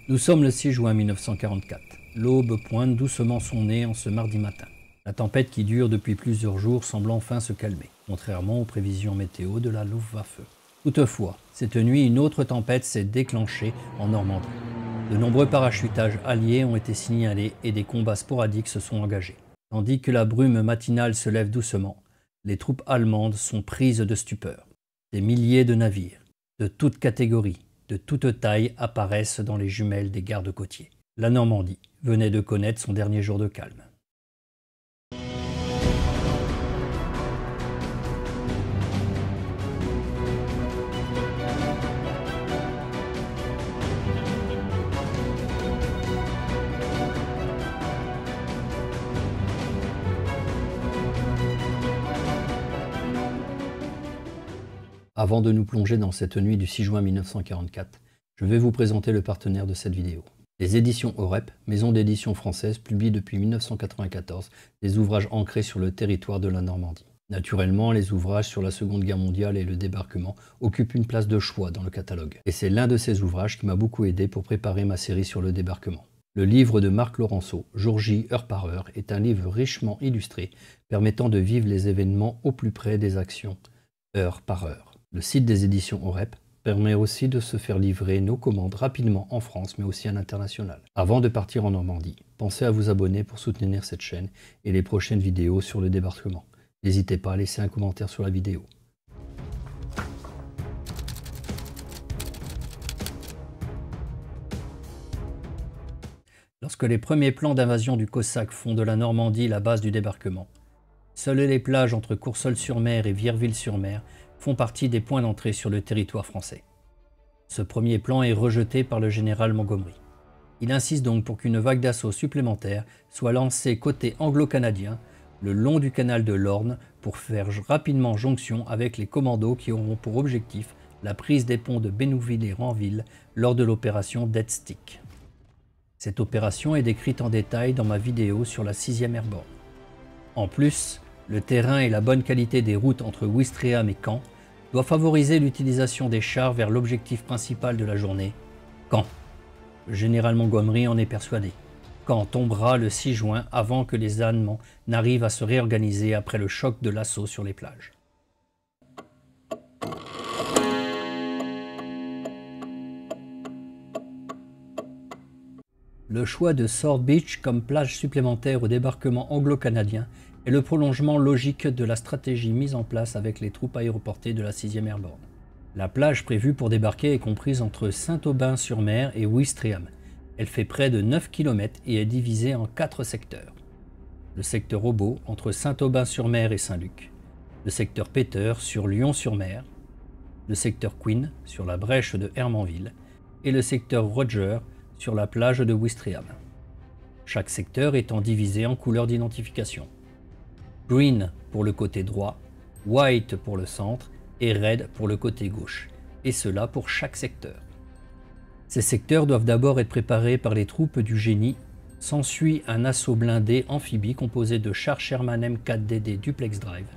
Nous sommes le 6 juin 1944. L'aube pointe doucement son nez en ce mardi matin. La tempête qui dure depuis plusieurs jours semble enfin se calmer, contrairement aux prévisions météo de la Luftwaffe. Toutefois, cette nuit, une autre tempête s'est déclenchée en Normandie. De nombreux parachutages alliés ont été signalés et des combats sporadiques se sont engagés. Tandis que la brume matinale se lève doucement, les troupes allemandes sont prises de stupeur. Des milliers de navires, de toutes catégories, de toute taille apparaissent dans les jumelles des gardes-côtiers. La Normandie venait de connaître son dernier jour de calme. Avant de nous plonger dans cette nuit du 6 juin 1944, je vais vous présenter le partenaire de cette vidéo. Les éditions OREP, maison d'édition française, publient depuis 1994 des ouvrages ancrés sur le territoire de la Normandie. Naturellement, les ouvrages sur la Seconde Guerre mondiale et le débarquement occupent une place de choix dans le catalogue. Et c'est l'un de ces ouvrages qui m'a beaucoup aidé pour préparer ma série sur le débarquement. Le livre de Marc Laurenceau, Jour J, heure par heure, est un livre richement illustré, permettant de vivre les événements au plus près des actions, heure par heure. Le site des éditions OREP permet aussi de se faire livrer nos commandes rapidement en France, mais aussi à l'international. Avant de partir en Normandie, pensez à vous abonner pour soutenir cette chaîne et les prochaines vidéos sur le débarquement. N'hésitez pas à laisser un commentaire sur la vidéo. Lorsque les premiers plans d'invasion du Cossack font de la Normandie la base du débarquement, seules les plages entre Courseulles-sur-Mer et Vierville-sur-Mer font partie des points d'entrée sur le territoire français. Ce premier plan est rejeté par le général Montgomery. Il insiste donc pour qu'une vague d'assaut supplémentaire soit lancée côté anglo-canadien, le long du canal de l'Orne, pour faire rapidement jonction avec les commandos qui auront pour objectif la prise des ponts de Bénouville et Ranville lors de l'opération Dead Stick. Cette opération est décrite en détail dans ma vidéo sur la 6e Airborne. En plus, le terrain et la bonne qualité des routes entre Ouistreham et Caen doivent favoriser l'utilisation des chars vers l'objectif principal de la journée, Caen. Le général Montgomery en est persuadé. Caen tombera le 6 juin avant que les Allemands n'arrivent à se réorganiser après le choc de l'assaut sur les plages. Le choix de Sword Beach comme plage supplémentaire au débarquement anglo-canadien est le prolongement logique de la stratégie mise en place avec les troupes aéroportées de la 6e Airborne. La plage prévue pour débarquer est comprise entre Saint-Aubin-sur-Mer et Ouistreham. Elle fait près de 9 km et est divisée en 4 secteurs. Le secteur Obo entre Saint-Aubin-sur-Mer et Saint-Luc. Le secteur Peter sur Lyon-sur-Mer. Le secteur Queen sur la brèche de Hermanville. Et le secteur Roger sur la plage de Ouistreham. Chaque secteur étant divisé en couleurs d'identification. Green pour le côté droit, White pour le centre et Red pour le côté gauche, et cela pour chaque secteur. Ces secteurs doivent d'abord être préparés par les troupes du génie. S'ensuit un assaut blindé amphibie composé de chars Sherman M4DD Duplex Drive,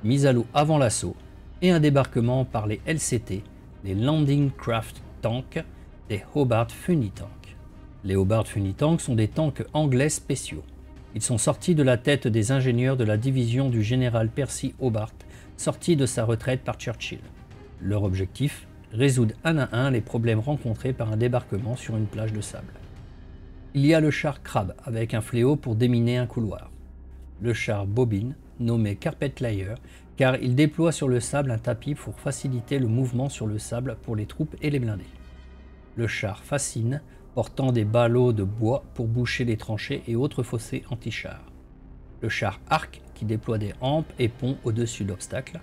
mis à l'eau avant l'assaut, et un débarquement par les LCT, les Landing Craft Tanks, des Hobart Funny Tanks. Les Hobart Funny Tanks sont des tanks anglais spéciaux. Ils sont sortis de la tête des ingénieurs de la division du général Percy Hobart, sorti de sa retraite par Churchill. Leur objectif, résoudre un à un les problèmes rencontrés par un débarquement sur une plage de sable. Il y a le char Crab avec un fléau pour déminer un couloir. Le char Bobine, nommé Carpet Layer, car il déploie sur le sable un tapis pour faciliter le mouvement sur le sable pour les troupes et les blindés. Le char Fascine, portant des ballots de bois pour boucher les tranchées et autres fossés anti-chars. Le char Arc, qui déploie des hampes et ponts au-dessus d'obstacles.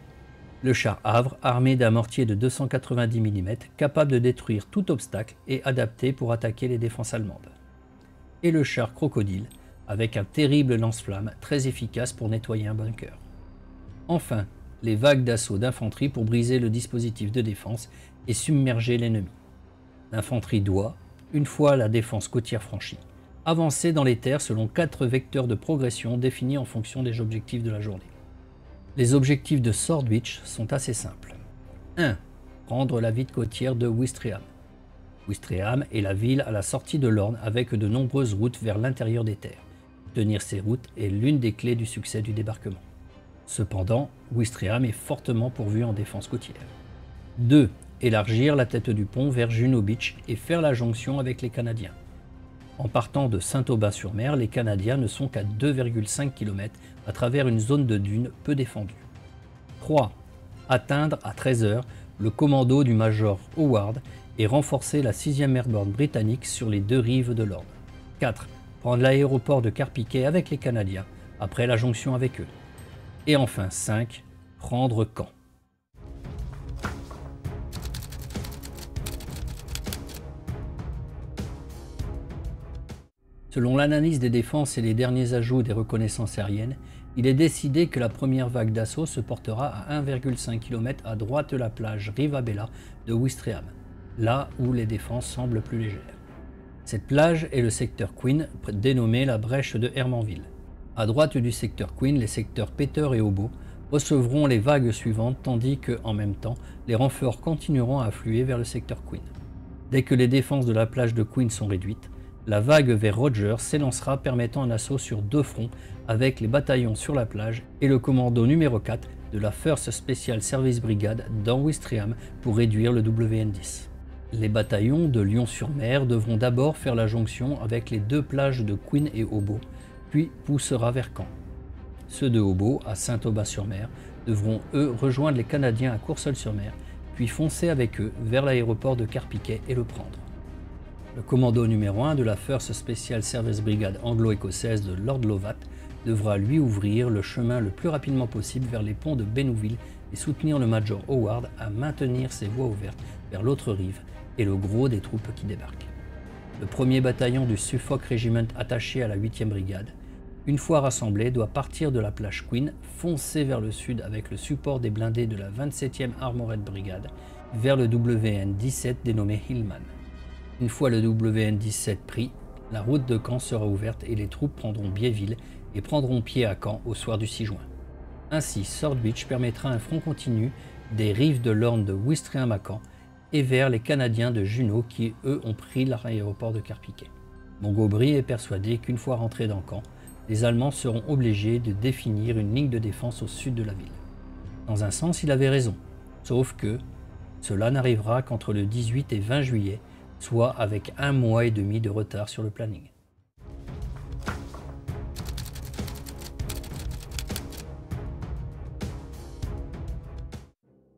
Le char Havre, armé d'un mortier de 290 mm, capable de détruire tout obstacle et adapté pour attaquer les défenses allemandes. Et le char Crocodile, avec un terrible lance-flamme très efficace pour nettoyer un bunker. Enfin, les vagues d'assaut d'infanterie pour briser le dispositif de défense et submerger l'ennemi. L'infanterie doit, une fois la défense côtière franchie, avancer dans les terres selon 4 vecteurs de progression définis en fonction des objectifs de la journée. Les objectifs de Sword Beach sont assez simples. 1. Prendre la ville côtière de Ouistreham. Ouistreham est la ville à la sortie de l'Orne avec de nombreuses routes vers l'intérieur des terres. Tenir ces routes est l'une des clés du succès du débarquement. Cependant, Ouistreham est fortement pourvu en défense côtière. 2. Élargir la tête du pont vers Juno Beach et faire la jonction avec les Canadiens. En partant de Saint-Aubin-sur-Mer, les Canadiens ne sont qu'à 2,5 km à travers une zone de dunes peu défendue. 3. Atteindre à 13 h le commando du Major Howard et renforcer la 6e Airborne britannique sur les deux rives de l'Orne. 4. Prendre l'aéroport de Carpiquet avec les Canadiens, après la jonction avec eux. Et enfin 5. Prendre Caen. Selon l'analyse des défenses et les derniers ajouts des reconnaissances aériennes, il est décidé que la première vague d'assaut se portera à 1,5 km à droite de la plage Rivabella de Ouistreham, là où les défenses semblent plus légères. Cette plage est le secteur Queen, dénommé la brèche de Hermanville. À droite du secteur Queen, les secteurs Peter et Obo recevront les vagues suivantes, tandis que, en même temps, les renforts continueront à affluer vers le secteur Queen. Dès que les défenses de la plage de Queen sont réduites, la vague vers Rogers s'élancera, permettant un assaut sur deux fronts avec les bataillons sur la plage et le commando numéro 4 de la 1st Special Service Brigade dans Ouistreham pour réduire le WN10. Les bataillons de Lyon-sur-Mer devront d'abord faire la jonction avec les deux plages de Queen et Obo, puis poussera vers Caen. Ceux de Obo, à Saint-Aubin-sur-Mer, devront eux rejoindre les Canadiens à Courseulles-sur-Mer, puis foncer avec eux vers l'aéroport de Carpiquet et le prendre. Le commando numéro 1 de la 1st Special Service Brigade anglo-écossaise de Lord Lovat devra lui ouvrir le chemin le plus rapidement possible vers les ponts de Bénouville et soutenir le Major Howard à maintenir ses voies ouvertes vers l'autre rive et le gros des troupes qui débarquent. Le 1er bataillon du Suffolk Regiment attaché à la 8e brigade, une fois rassemblé, doit partir de la plage Queen, foncer vers le sud avec le support des blindés de la 27e Armored Brigade vers le WN-17 dénommé Hillman. Une fois le WN-17 pris, la route de Caen sera ouverte et les troupes prendront Biéville et prendront pied à Caen au soir du 6 juin. Ainsi, Sword Beach permettra un front continu des rives de l'Orne de Ouistreham à Caen et vers les Canadiens de Junot qui, eux, ont pris l'aéroport de Carpiquet. Montgommery est persuadé qu'une fois rentrés dans Caen, les Allemands seront obligés de définir une ligne de défense au sud de la ville. Dans un sens, il avait raison, sauf que cela n'arrivera qu'entre le 18 et 20 juillet, soit avec 1 mois et demi de retard sur le planning.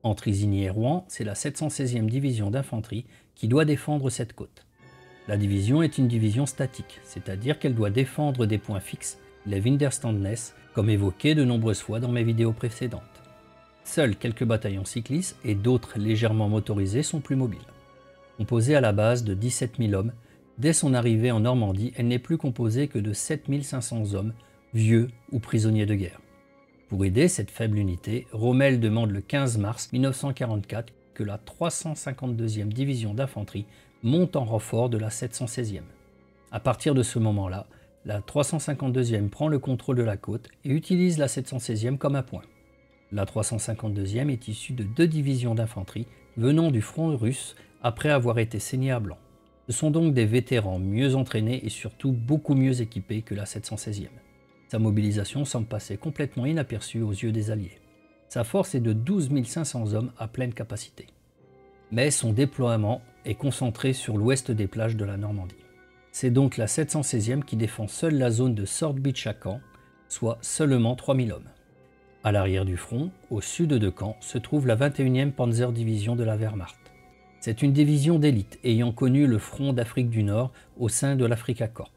Entre Isigny et Rouen, c'est la 716e division d'infanterie qui doit défendre cette côte. La division est une division statique, c'est-à-dire qu'elle doit défendre des points fixes, les Winterstandness, comme évoqué de nombreuses fois dans mes vidéos précédentes. Seuls quelques bataillons cyclistes et d'autres légèrement motorisés sont plus mobiles. Composée à la base de 17 000 hommes, dès son arrivée en Normandie, elle n'est plus composée que de 7 500 hommes, vieux ou prisonniers de guerre. Pour aider cette faible unité, Rommel demande le 15 mars 1944 que la 352e division d'infanterie monte en renfort de la 716e. À partir de ce moment-là, la 352e prend le contrôle de la côte et utilise la 716e comme appoint. La 352e est issue de 2 divisions d'infanterie venant du front russe après avoir été saignés à blanc. Ce sont donc des vétérans mieux entraînés et surtout beaucoup mieux équipés que la 716e. Sa mobilisation semble passer complètement inaperçue aux yeux des Alliés. Sa force est de 12 500 hommes à pleine capacité. Mais son déploiement est concentré sur l'ouest des plages de la Normandie. C'est donc la 716e qui défend seule la zone de Sword Beach à Caen, soit seulement 3000 hommes. À l'arrière du front, au sud de Caen, se trouve la 21e Panzer Division de la Wehrmacht. C'est une division d'élite ayant connu le front d'Afrique du Nord au sein de l'Afrika Korps.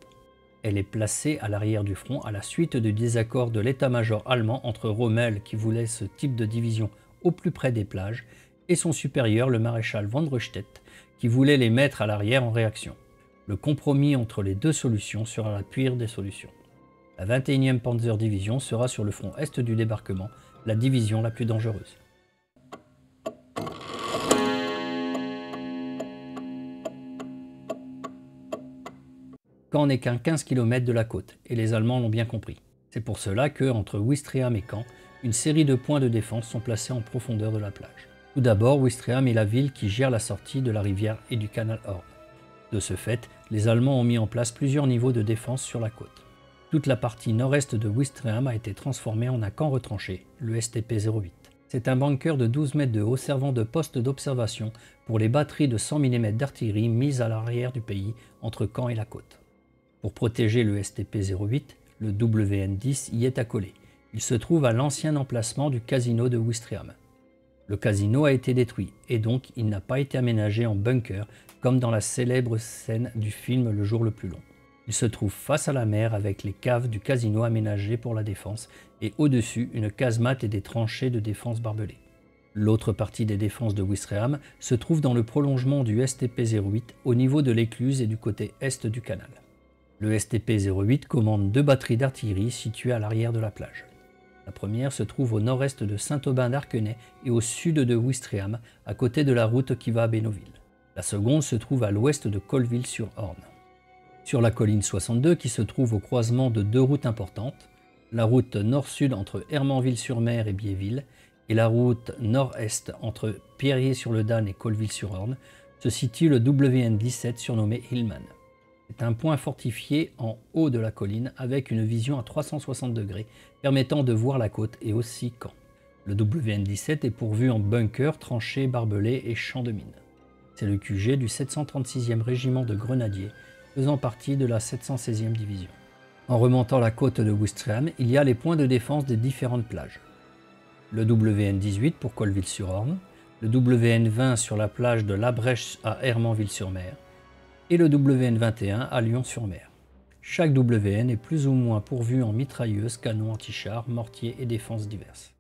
Elle est placée à l'arrière du front à la suite du désaccord de l'état-major allemand entre Rommel, qui voulait ce type de division au plus près des plages, et son supérieur, le maréchal von Röstedt, qui voulait les mettre à l'arrière en réaction. Le compromis entre les deux solutions sera la pire des solutions. La 21e Panzer Division sera sur le front est du débarquement, la division la plus dangereuse. Caen n'est qu'à 15 km de la côte, et les Allemands l'ont bien compris. C'est pour cela que, entre Ouistreham et Caen, une série de points de défense sont placés en profondeur de la plage. Tout d'abord, Ouistreham est la ville qui gère la sortie de la rivière et du canal Horn. De ce fait, les Allemands ont mis en place plusieurs niveaux de défense sur la côte. Toute la partie nord-est de Ouistreham a été transformée en un camp retranché, le STP-08. C'est un bunker de 12 mètres de haut servant de poste d'observation pour les batteries de 100 mm d'artillerie mises à l'arrière du pays entre Caen et la côte. Pour protéger le STP-08, le WN-10 y est accolé. Il se trouve à l'ancien emplacement du casino de Ouistreham. Le casino a été détruit et donc il n'a pas été aménagé en bunker comme dans la célèbre scène du film Le jour le plus long. Il se trouve face à la mer avec les caves du casino aménagées pour la défense et au-dessus une casemate et des tranchées de défense barbelées. L'autre partie des défenses de Ouistreham se trouve dans le prolongement du STP-08 au niveau de l'écluse et du côté est du canal. Le STP-08 commande 2 batteries d'artillerie situées à l'arrière de la plage. La première se trouve au nord-est de Saint-Aubin-d'Arquenay et au sud de Ouistreham, à côté de la route qui va à Bénouville. La seconde se trouve à l'ouest de Colleville-sur-Orne. Sur la colline 62, qui se trouve au croisement de 2 routes importantes, la route nord-sud entre Hermanville-sur-Mer et Biéville et la route nord-est entre Pierrier-sur-le-Danne et Colleville-sur-Orne, se situe le WN-17 surnommé Hillman. C'est un point fortifié en haut de la colline avec une vision à 360 degrés permettant de voir la côte et aussi Caen. Le WN-17 est pourvu en bunkers, tranchées, barbelés et champs de mines. C'est le QG du 736e régiment de grenadiers faisant partie de la 716e division. En remontant la côte de Ouistreham, il y a les points de défense des différentes plages. Le WN-18 pour Colleville-sur-Orne, le WN-20 sur la plage de Labrèche à Hermanville-sur-Mer, et le WN-21 à Lyon-sur-Mer. Chaque WN est plus ou moins pourvu en mitrailleuses, canons anti-chars, mortiers et défenses diverses.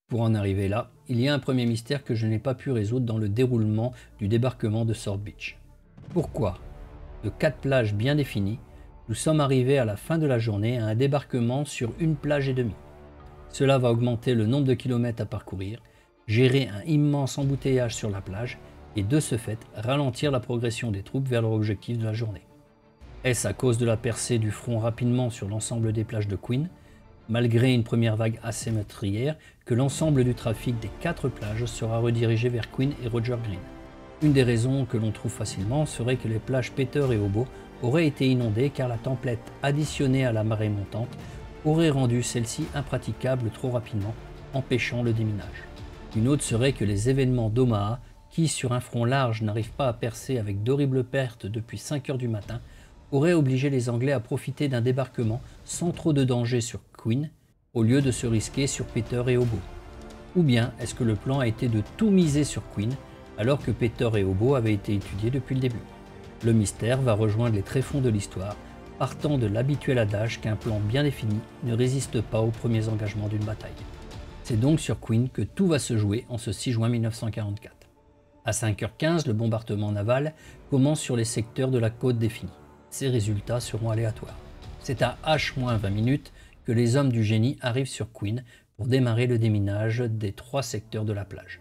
Pour en arriver là, il y a un premier mystère que je n'ai pas pu résoudre dans le déroulement du débarquement de Sword Beach. Pourquoi, de 4 plages bien définies, nous sommes arrivés à la fin de la journée à un débarquement sur une plage et demie? Cela va augmenter le nombre de kilomètres à parcourir, gérer un immense embouteillage sur la plage et de ce fait ralentir la progression des troupes vers leur objectif de la journée. Est-ce à cause de la percée du front rapidement sur l'ensemble des plages de Queen, malgré une première vague assez meurtrière, que l'ensemble du trafic des 4 plages sera redirigé vers Queen et Roger Green? Une des raisons que l'on trouve facilement serait que les plages Peter et Hobo auraient été inondées car la tempête additionnée à la marée montante aurait rendu celle-ci impraticable trop rapidement, empêchant le déminage. Une autre serait que les événements d'Omaha, qui sur un front large n'arrivent pas à percer avec d'horribles pertes depuis 5 heures du matin, auraient obligé les Anglais à profiter d'un débarquement sans trop de danger sur Queen, au lieu de se risquer sur Peter et Hobo. Ou bien est-ce que le plan a été de tout miser sur Queen, alors que Peter et Hobo avaient été étudiés depuis le début? Le mystère va rejoindre les tréfonds de l'histoire, partant de l'habituel adage qu'un plan bien défini ne résiste pas aux premiers engagements d'une bataille. C'est donc sur Queen que tout va se jouer en ce 6 juin 1944. À 5h15, le bombardement naval commence sur les secteurs de la côte définis. Ces résultats seront aléatoires. C'est à H-20 que les hommes du génie arrivent sur Queen pour démarrer le déminage des 3 secteurs de la plage.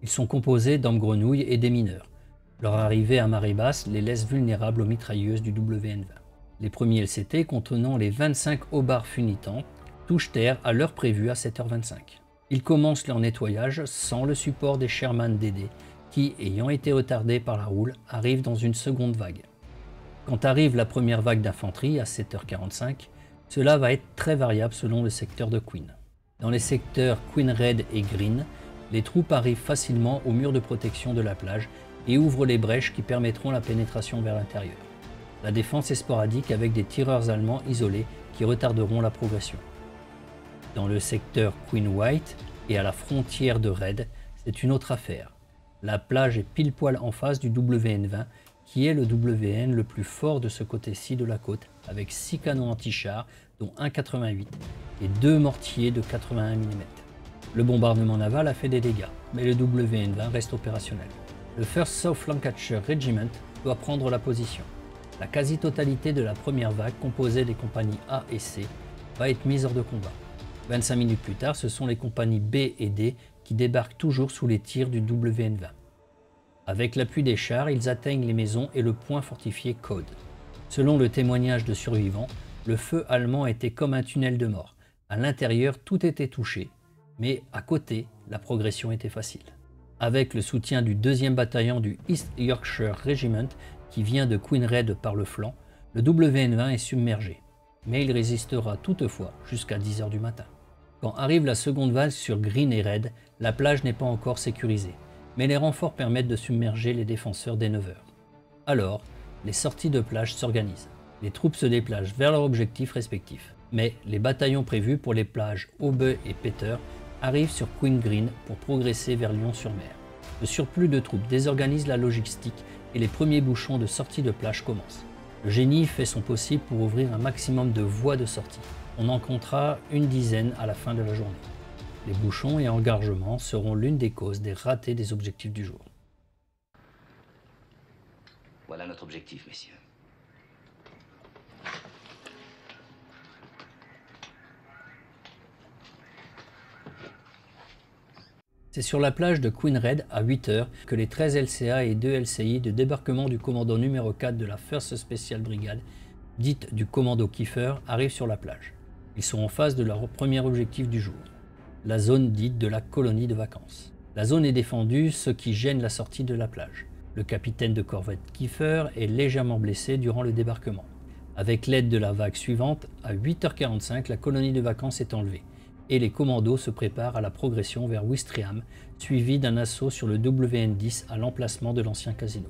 Ils sont composés d'hommes grenouilles et des mineurs. Leur arrivée à marée basse les laisse vulnérables aux mitrailleuses du WN-20. Les premiers LCT contenant les 25 hobards funitants touchent terre à l'heure prévue à 7h25. Ils commencent leur nettoyage sans le support des Sherman DD qui, ayant été retardés par la houle, arrivent dans une seconde vague. Quand arrive la première vague d'infanterie à 7h45, cela va être très variable selon le secteur de Queen. Dans les secteurs Queen Red et Green, les troupes arrivent facilement au mur de protection de la plage et ouvrent les brèches qui permettront la pénétration vers l'intérieur. La défense est sporadique avec des tireurs allemands isolés qui retarderont la progression. Dans le secteur Queen White et à la frontière de Red, c'est une autre affaire. La plage est pile poil en face du WN-20 qui est le WN le plus fort de ce côté-ci de la côte avec 6 canons anti-chars dont un 88 et 2 mortiers de 81 mm. Le bombardement naval a fait des dégâts, mais le WN-20 reste opérationnel. Le 1st South Lancashire Regiment doit prendre la position. La quasi-totalité de la première vague, composée des compagnies A et C, va être mise hors de combat. 25 minutes plus tard, ce sont les compagnies B et D qui débarquent toujours sous les tirs du WN-20. Avec l'appui des chars, ils atteignent les maisons et le point fortifié Code. Selon le témoignage de survivants, le feu allemand était comme un tunnel de mort. À l'intérieur, tout était touché. Mais à côté, la progression était facile. Avec le soutien du 2e bataillon du East Yorkshire Regiment, qui vient de Queenred par le flanc, le WN-20 est submergé. Mais il résistera toutefois jusqu'à 10 h du matin. Quand arrive la seconde vague sur Green et Red, la plage n'est pas encore sécurisée, mais les renforts permettent de submerger les défenseurs dès 9 h. Alors, les sorties de plage s'organisent. Les troupes se déplacent vers leurs objectifs respectifs. Mais les bataillons prévus pour les plages Aube et Peter arrivent sur Queen Green pour progresser vers Lyon-sur-Mer. Le surplus de troupes désorganise la logistique et les premiers bouchons de sortie de plage commencent. Le génie fait son possible pour ouvrir un maximum de voies de sortie. On en comptera une dizaine à la fin de la journée. Les bouchons et engorgements seront l'une des causes des ratés des objectifs du jour. Voilà notre objectif, messieurs. C'est sur la plage de Queenred à 8 h que les 13 LCA et 2 LCI de débarquement du commando numéro 4 de la 1st Special Brigade, dite du commando Kiefer, arrivent sur la plage. Ils sont en face de leur premier objectif du jour, la zone dite de la colonie de vacances. La zone est défendue, ce qui gêne la sortie de la plage. Le capitaine de corvette Kiefer est légèrement blessé durant le débarquement. Avec l'aide de la vague suivante, à 8 h 45, la colonie de vacances est enlevée et les commandos se préparent à la progression vers Ouistreham, suivi d'un assaut sur le WN-10 à l'emplacement de l'ancien casino.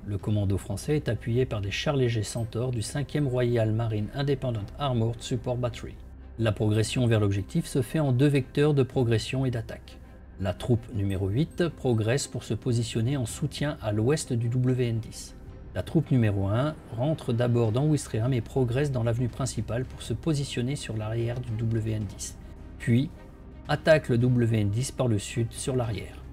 Le commando français est appuyé par des chars légers Centaur du 5e Royal Marine Independent Armored Support Battery. La progression vers l'objectif se fait en 2 vecteurs de progression et d'attaque. La troupe numéro 8 progresse pour se positionner en soutien à l'ouest du WN-10. La troupe numéro 1 rentre d'abord dans Ouistreham et progresse dans l'avenue principale pour se positionner sur l'arrière du WN-10. Puis attaque le WN-10 par le sud sur l'arrière.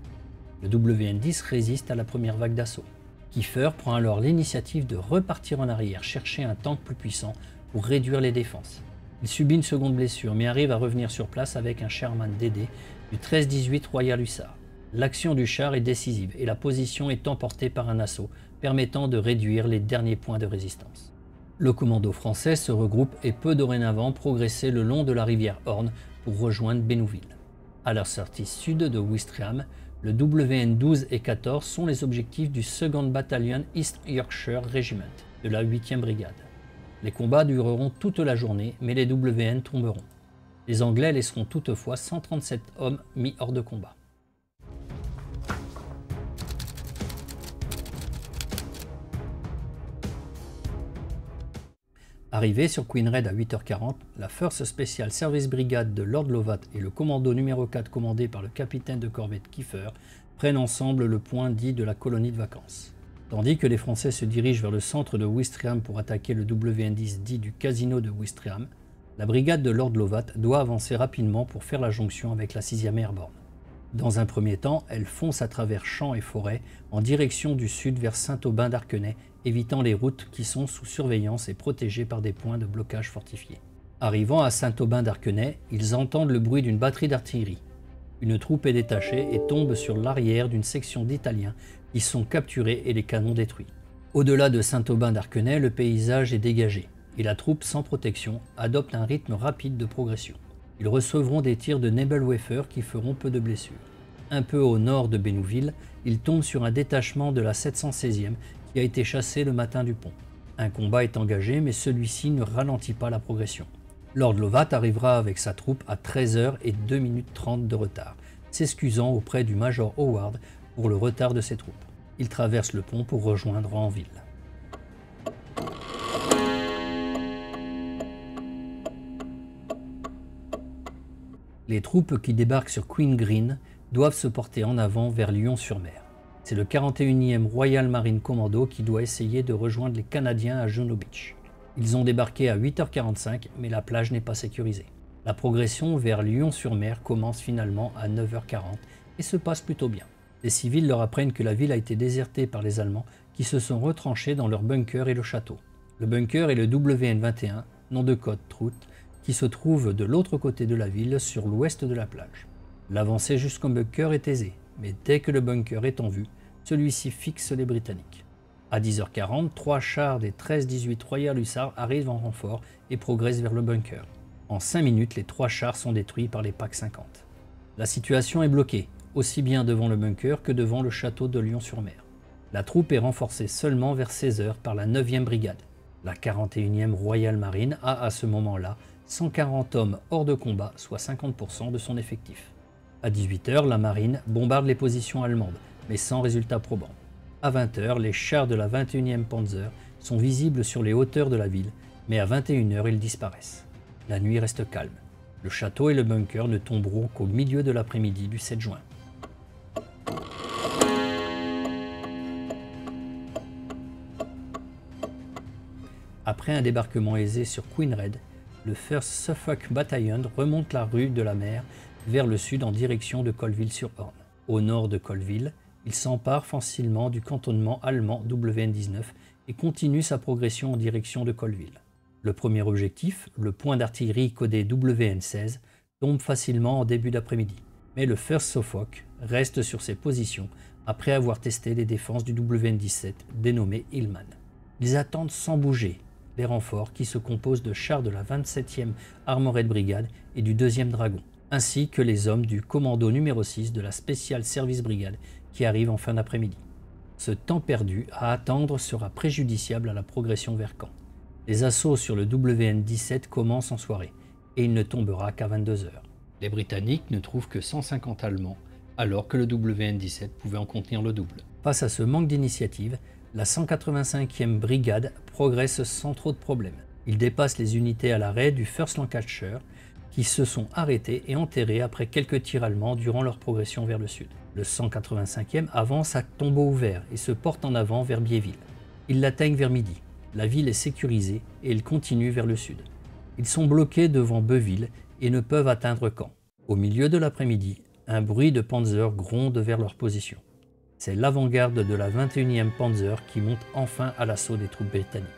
Le WN-10 résiste à la première vague d'assaut. Kiefer prend alors l'initiative de repartir en arrière chercher un tank plus puissant pour réduire les défenses. Il subit une seconde blessure mais arrive à revenir sur place avec un Sherman DD du 13-18 Royal Hussards. L'action du char est décisive et la position est emportée par un assaut permettant de réduire les derniers points de résistance. Le commando français se regroupe et peut dorénavant progresser le long de la rivière Horn pour rejoindre Bénouville. À la sortie sud de Ouistreham, le WN-12 et 14 sont les objectifs du 2nd Battalion East Yorkshire Regiment de la 8e Brigade. Les combats dureront toute la journée, mais les WN tomberont. Les Anglais laisseront toutefois 137 hommes mis hors de combat. Arrivé sur Queenred à 8 h 40, la 1st Special Service Brigade de Lord Lovat et le commando numéro 4 commandé par le capitaine de corvette Kiefer prennent ensemble le point dit de la colonie de vacances. Tandis que les Français se dirigent vers le centre de Ouistreham pour attaquer le WN-10 dit du casino de Ouistreham, la brigade de Lord Lovat doit avancer rapidement pour faire la jonction avec la 6e Airborne. Dans un premier temps, elle fonce à travers champs et forêts en direction du sud vers Saint-Aubin d'Arquenay, évitant les routes qui sont sous surveillance et protégées par des points de blocage fortifiés. Arrivant à Saint-Aubin d'Arquenay, ils entendent le bruit d'une batterie d'artillerie. Une troupe est détachée et tombe sur l'arrière d'une section d'Italiens qui sont capturés et les canons détruits. Au-delà de Saint-Aubin d'Arquenay, le paysage est dégagé et la troupe sans protection adopte un rythme rapide de progression. Ils recevront des tirs de Nebelwerfer qui feront peu de blessures. Un peu au nord de Bénouville, ils tombent sur un détachement de la 716e qui a été chassé le matin du pont. Un combat est engagé mais celui-ci ne ralentit pas la progression. Lord Lovat arrivera avec sa troupe à 13 h et 2 minutes 30 de retard, s'excusant auprès du Major Howard pour le retard de ses troupes. Il traverse le pont pour rejoindre Ranville. Les troupes qui débarquent sur Queen Green doivent se porter en avant vers Lyon-sur-Mer. C'est le 41e Royal Marine Commando qui doit essayer de rejoindre les Canadiens à Juno Beach. Ils ont débarqué à 8 h 45, mais la plage n'est pas sécurisée. La progression vers Lyon-sur-Mer commence finalement à 9 h 40 et se passe plutôt bien. Les civils leur apprennent que la ville a été désertée par les Allemands qui se sont retranchés dans leur bunker et le château. Le bunker est le WN-21, nom de code Trout, qui se trouve de l'autre côté de la ville sur l'ouest de la plage. L'avancée jusqu'au bunker est aisée, mais dès que le bunker est en vue, celui-ci fixe les Britanniques. À 10 h 40, 3 chars des 13-18 Royal Hussards arrivent en renfort et progressent vers le bunker. En 5 minutes, les 3 chars sont détruits par les PaK 50. La situation est bloquée, aussi bien devant le bunker que devant le château de Lyon-sur-Mer. La troupe est renforcée seulement vers 16 h par la 9e brigade. La 41e Royal Marine a à ce moment-là 140 hommes hors de combat, soit 50% de son effectif. À 18 h, la marine bombarde les positions allemandes, mais sans résultat probant. À 20 h, les chars de la 21e Panzer sont visibles sur les hauteurs de la ville, mais à 21 h, ils disparaissent. La nuit reste calme. Le château et le bunker ne tomberont qu'au milieu de l'après-midi du 7 juin. Après un débarquement aisé sur Queen Red, le 1st Suffolk Battalion remonte la rue de la Mer vers le sud en direction de Colville-sur-Orne. Au nord de Colville, il s'empare facilement du cantonnement allemand WN-19 et continue sa progression en direction de Colville. Le premier objectif, le point d'artillerie codé WN-16, tombe facilement en début d'après-midi, mais le 1st Suffolk reste sur ses positions après avoir testé les défenses du WN-17 dénommé Hillman. Ils attendent sans bouger les renforts qui se composent de chars de la 27e Armored Brigade et du 2e Dragon, ainsi que les hommes du commando numéro 6 de la Special Service Brigade qui arrivent en fin d'après-midi. Ce temps perdu à attendre sera préjudiciable à la progression vers Caen. Les assauts sur le WN-17 commencent en soirée et il ne tombera qu'à 22 h. Les Britanniques ne trouvent que 150 Allemands alors que le WN-17 pouvait en contenir le double. Face à ce manque d'initiative, la 185e brigade progresse sans trop de problèmes. Il dépasse les unités à l'arrêt du 1st Lancashire qui se sont arrêtés et enterrés après quelques tirs allemands durant leur progression vers le sud. Le 185e avance à tombeau ouvert et se porte en avant vers Biéville. Ils l'atteignent vers midi. La ville est sécurisée et ils continuent vers le sud. Ils sont bloqués devant Beuville et ne peuvent atteindre Caen. Au milieu de l'après-midi, un bruit de Panzer gronde vers leur position. C'est l'avant-garde de la 21e Panzer qui monte enfin à l'assaut des troupes britanniques.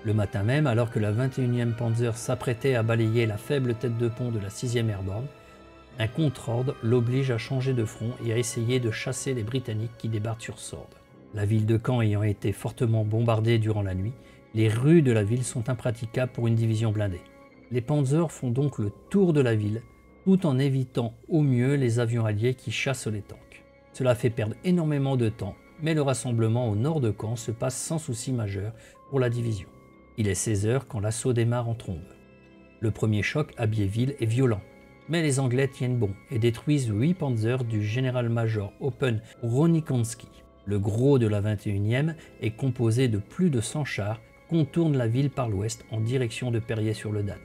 Le matin même, alors que la 21e Panzer s'apprêtait à balayer la faible tête de pont de la 6e Airborne, un contre-ordre l'oblige à changer de front et à essayer de chasser les Britanniques qui débarquent sur Sordes. La ville de Caen ayant été fortement bombardée durant la nuit, les rues de la ville sont impraticables pour une division blindée. Les Panzers font donc le tour de la ville, tout en évitant au mieux les avions alliés qui chassent les tanks. Cela fait perdre énormément de temps, mais le rassemblement au nord de Caen se passe sans souci majeur pour la division. Il est 16 h quand l'assaut démarre en trombe. Le premier choc à Biéville est violent, mais les Anglais tiennent bon et détruisent 8 Panzers du général-major Open Ronikonski. Le gros de la 21e est composé de plus de 100 chars, contourne la ville par l'ouest en direction de Perrier-sur-le-Dan.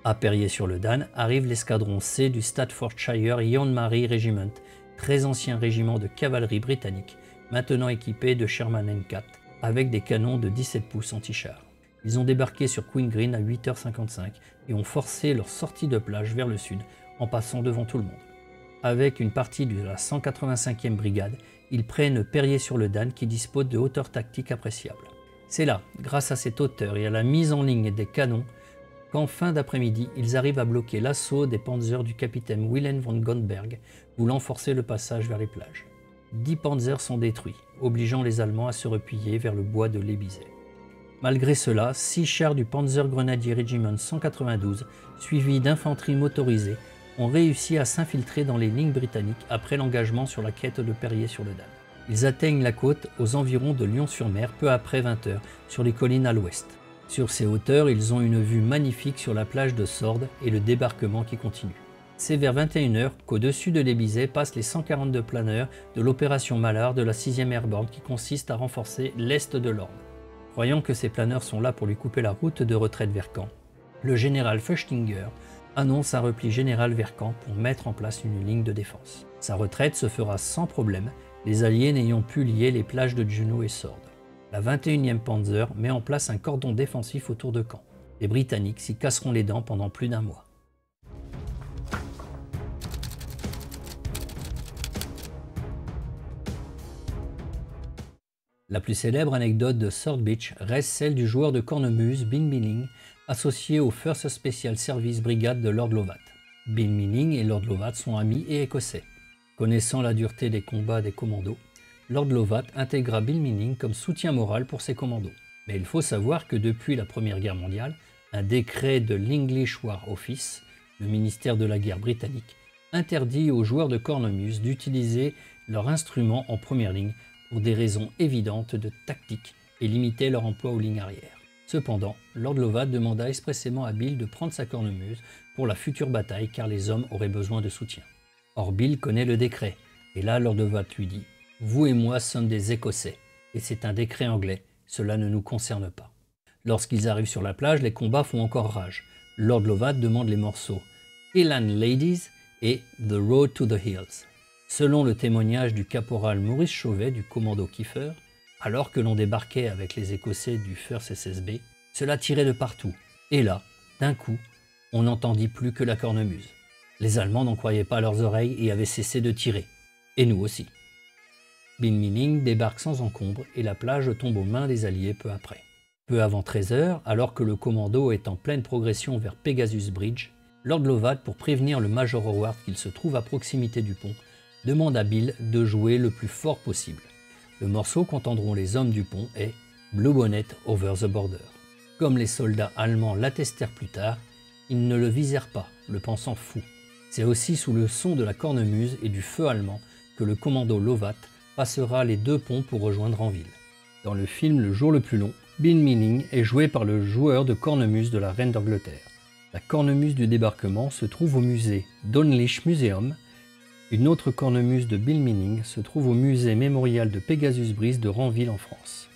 À Perrier-sur-le-Dan arrive l'escadron C du Staffordshire Yeoman Mary Regiment, très ancien régiment de cavalerie britannique, maintenant équipé de Sherman M4, avec des canons de 17 pouces anti-chars. Ils ont débarqué sur Queen Green à 8 h 55 et ont forcé leur sortie de plage vers le sud en passant devant tout le monde. Avec une partie de la 185e brigade, ils prennent Perrier-sur-le-Dan qui dispose de hauteurs tactiques appréciables. C'est là, grâce à cette hauteur et à la mise en ligne des canons, qu'en fin d'après-midi, ils arrivent à bloquer l'assaut des panzers du capitaine Wilhelm von Goldberg, voulant forcer le passage vers les plages. 10 panzers sont détruits, obligeant les Allemands à se replier vers le bois de Lébizet. Malgré cela, 6 chars du Panzer Grenadier Regiment 192, suivis d'infanterie motorisée, ont réussi à s'infiltrer dans les lignes britanniques après l'engagement sur la quête de Perrier-sur-le-Dan. Ils atteignent la côte aux environs de Lyon-sur-Mer peu après 20 h sur les collines à l'ouest. Sur ces hauteurs, ils ont une vue magnifique sur la plage de Sordes et le débarquement qui continue. C'est vers 21 h qu'au-dessus de Lébizet passent les 142 planeurs de l'opération Mallard de la 6e Airborne qui consiste à renforcer l'est de l'Orne. Croyant que ces planeurs sont là pour lui couper la route de retraite vers Caen, le général Feuchtinger annonce un repli général vers Caen pour mettre en place une ligne de défense. Sa retraite se fera sans problème, les Alliés n'ayant pu lier les plages de Juno et Sordes. La 21e Panzer met en place un cordon défensif autour de Caen. Les Britanniques s'y casseront les dents pendant plus d'1 mois. La plus célèbre anecdote de Sword Beach reste celle du joueur de cornemuse Bill Milling, associé au 1st Special Service Brigade de Lord Lovat. Bill Milling et Lord Lovat sont amis et écossais. Connaissant la dureté des combats des commandos, Lord Lovat intégra Bill Milling comme soutien moral pour ses commandos. Mais il faut savoir que depuis la Première Guerre mondiale, un décret de l'English War Office, le ministère de la guerre britannique, interdit aux joueurs de cornemuse d'utiliser leur instrument en première ligne pour des raisons évidentes de tactique et limitait leur emploi aux lignes arrière. Cependant, Lord Lovat demanda expressément à Bill de prendre sa cornemuse pour la future bataille car les hommes auraient besoin de soutien. Or Bill connaît le décret, et là Lord Lovat lui dit « Vous et moi sommes des Écossais, et c'est un décret anglais, cela ne nous concerne pas. » Lorsqu'ils arrivent sur la plage, les combats font encore rage. Lord Lovat demande les morceaux « Elan Ladies » et « The Road to the Hills ». Selon le témoignage du caporal Maurice Chauvet du commando Kiefer, alors que l'on débarquait avec les Écossais du First SSB, cela tirait de partout. Et là, d'un coup, on n'entendit plus que la cornemuse. Les Allemands n'en croyaient pas leurs oreilles et avaient cessé de tirer. Et nous aussi. Bill Milling débarque sans encombre et la plage tombe aux mains des Alliés peu après. Peu avant 13 h, alors que le commando est en pleine progression vers Pegasus Bridge, Lord Lovat, pour prévenir le Major Howard qu'il se trouve à proximité du pont, demande à Bill de jouer le plus fort possible. Le morceau qu'entendront les hommes du pont est « Blue Bonnet Over the Border ». Comme les soldats allemands l'attestèrent plus tard, ils ne le visèrent pas, le pensant fou. C'est aussi sous le son de la cornemuse et du feu allemand que le commando Lovat passera les 2 ponts pour rejoindre Ranville. Dans le film Le jour le plus long, Bill Milling est joué par le joueur de cornemuse de la Reine d'Angleterre. La cornemuse du débarquement se trouve au musée Dawlish Museum. Une autre cornemuse de Bill Milling se trouve au musée mémorial de Pegasus Bridge de Ranville en France.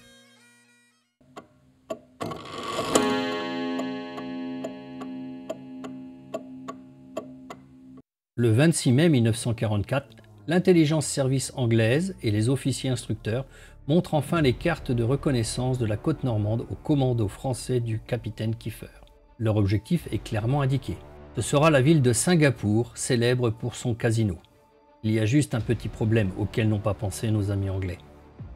Le 26 mai 1944, l'intelligence service anglaise et les officiers instructeurs montrent enfin les cartes de reconnaissance de la côte normande au commando français du capitaine Kiefer. Leur objectif est clairement indiqué. Ce sera la ville de Singapour, célèbre pour son casino. Il y a juste un petit problème auquel n'ont pas pensé nos amis anglais.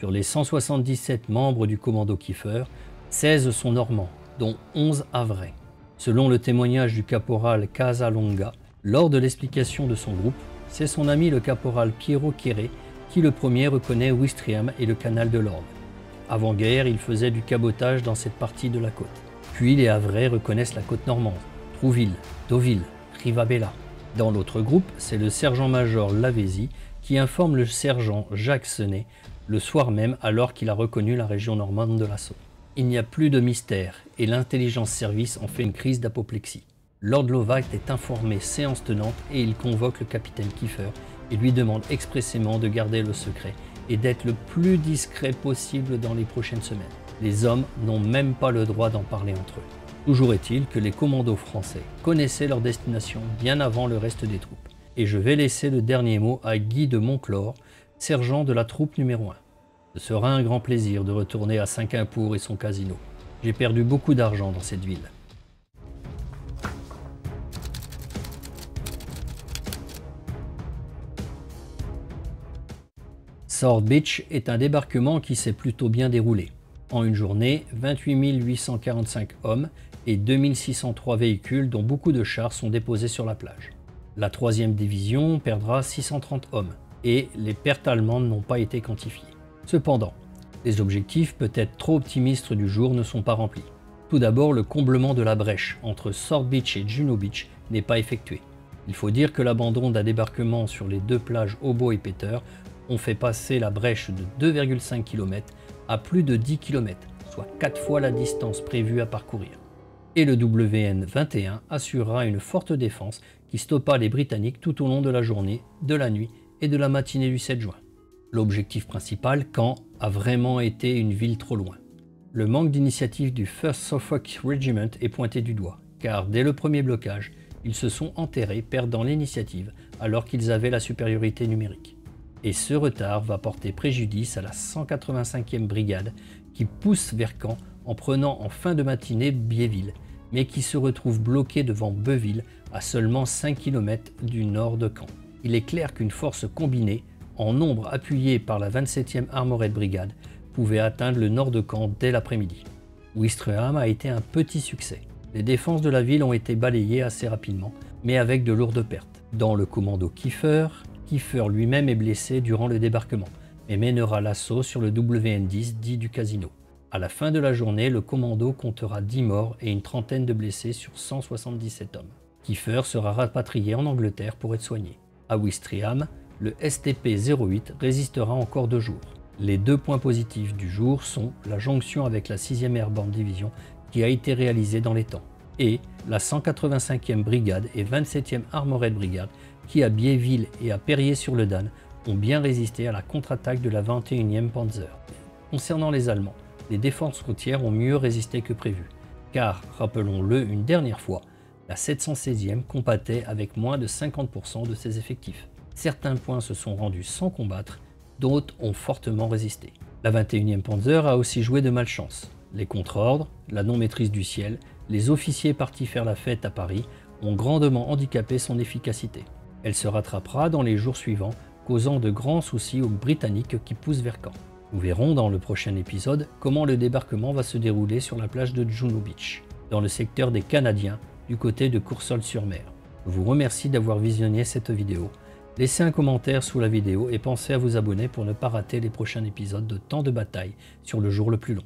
Sur les 177 membres du commando Kiefer, 16 sont normands, dont 11 havrais. Selon le témoignage du caporal Casalonga, lors de l'explication de son groupe, c'est son ami le caporal Piero Quéré qui le premier reconnaît Ouistreham et le canal de l'Orne. Avant-guerre, il faisait du cabotage dans cette partie de la côte. Puis les havrais reconnaissent la côte normande, Trouville, Deauville, Rivabella. Dans l'autre groupe, c'est le sergent-major Lavézy qui informe le sergent Jacques Senet le soir même alors qu'il a reconnu la région normande de l'assaut. Il n'y a plus de mystère et l'intelligence service en fait une crise d'apoplexie. Lord Lovat est informé séance tenante et il convoque le capitaine Kiefer et lui demande expressément de garder le secret et d'être le plus discret possible dans les prochaines semaines. Les hommes n'ont même pas le droit d'en parler entre eux. Toujours est-il que les commandos français connaissaient leur destination bien avant le reste des troupes. Et je vais laisser le dernier mot à Guy de Monclor, sergent de la troupe numéro 1. Ce sera un grand plaisir de retourner à Singapour et son casino. J'ai perdu beaucoup d'argent dans cette ville. Sword Beach est un débarquement qui s'est plutôt bien déroulé. En une journée, 28 845 hommes et 2603 véhicules dont beaucoup de chars sont déposés sur la plage. La 3e division perdra 630 hommes et les pertes allemandes n'ont pas été quantifiées. Cependant, les objectifs peut-être trop optimistes du jour ne sont pas remplis. Tout d'abord, le comblement de la brèche entre Sword Beach et Juno Beach n'est pas effectué. Il faut dire que l'abandon d'un débarquement sur les 2 plages Hobo et Peter ont fait passer la brèche de 2,5 km à plus de 10 km, soit 4 fois la distance prévue à parcourir. Et le WN-21 assurera une forte défense qui stoppa les Britanniques tout au long de la journée, de la nuit et de la matinée du 7 juin. L'objectif principal, Caen, a vraiment été une ville trop loin. Le manque d'initiative du 1st Suffolk Regiment est pointé du doigt, car dès le premier blocage, ils se sont enterrés perdant l'initiative alors qu'ils avaient la supériorité numérique. Et ce retard va porter préjudice à la 185e brigade qui pousse vers Caen en prenant en fin de matinée Biéville, mais qui se retrouve bloquée devant Beuville à seulement 5 km du nord de Caen. Il est clair qu'une force combinée, en nombre appuyée par la 27e Armored Brigade, pouvait atteindre le nord de Caen dès l'après-midi. Ouistreham a été un petit succès. Les défenses de la ville ont été balayées assez rapidement, mais avec de lourdes pertes. Dans le commando Kiefer, Kiefer lui-même est blessé durant le débarquement, mais mènera l'assaut sur le WN-10 dit du casino. À la fin de la journée, le commando comptera 10 morts et une trentaine de blessés sur 177 hommes. Kiefer sera rapatrié en Angleterre pour être soigné. À Ouistreham, le STP-08 résistera encore 2 jours. Les 2 points positifs du jour sont la jonction avec la 6e Airborne Division qui a été réalisée dans les temps, et la 185e Brigade et 27e Armored Brigade qui à Biéville et à Perrier-sur-le-Dan ont bien résisté à la contre-attaque de la 21e Panzer. Concernant les Allemands, les défenses routières ont mieux résisté que prévu, car, rappelons-le une dernière fois, la 716e combattait avec moins de 50% de ses effectifs. Certains points se sont rendus sans combattre, d'autres ont fortement résisté. La 21e Panzer a aussi joué de malchance. Les contre-ordres, la non-maîtrise du ciel, les officiers partis faire la fête à Paris ont grandement handicapé son efficacité. Elle se rattrapera dans les jours suivants, causant de grands soucis aux Britanniques qui poussent vers Caen. Nous verrons dans le prochain épisode comment le débarquement va se dérouler sur la plage de Juno Beach, dans le secteur des Canadiens, du côté de Coursol-sur-Mer. Je vous remercie d'avoir visionné cette vidéo. Laissez un commentaire sous la vidéo et pensez à vous abonner pour ne pas rater les prochains épisodes de Temps de bataille sur le jour le plus long.